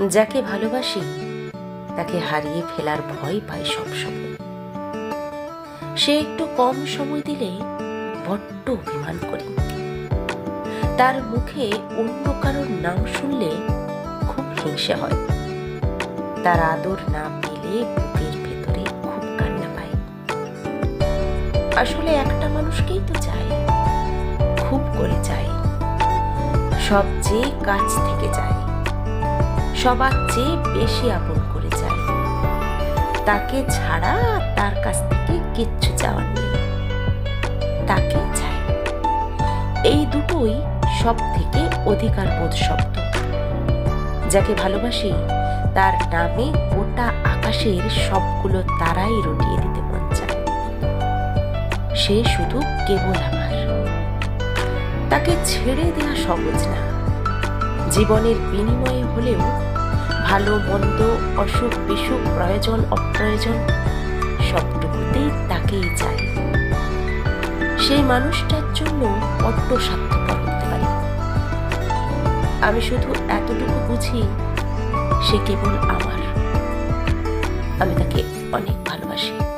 যাকে ভালোবাসি তাকে হারিয়ে ফেলার ভয় পাই সবসময়। সে একটু কম সময় দিলে বড্ড অভিমান করি। তার মুখে অন্য কারোর নাম শুনলে খুব হিংসে হয়। তার আদর না পেলে বুকের ভেতরে খুব কান্না পাই। আসলে একটা মানুষকেই তো চাই, খুব করে চাই, সবচেয়ে কাছ থেকে চাই, সবার চেয়ে বেশি আপন করে চাই। তাকে ছাড়া তার কাছ থেকে কিচ্ছু চাওয়ার নেই, তাকে চাই। এই দুটোই সব থেকে অধিকার বোধ শব্দ। যাকে ভালোবাসি তার নামে গোটা আকাশের সবগুলো তারাই রটিয়ে দিতে মন চায়। সে শুধু কেবল আমার। তাকে ছেড়ে দেওয়া সহজ না। জীবনের বিনিময়ে হলেও ভালো মন্দ, অসুখ বিসুখ, প্রয়োজন অপ্রয়োজন সবটুকুতেই তাকেই চাই। সেই মানুষটার জন্য বড্ড স্বার্থপর হতে পারি। আমি শুধু এতটুকু বুঝি, সে কেবল আমার। আমি তাকে অনেক ভালোবাসি।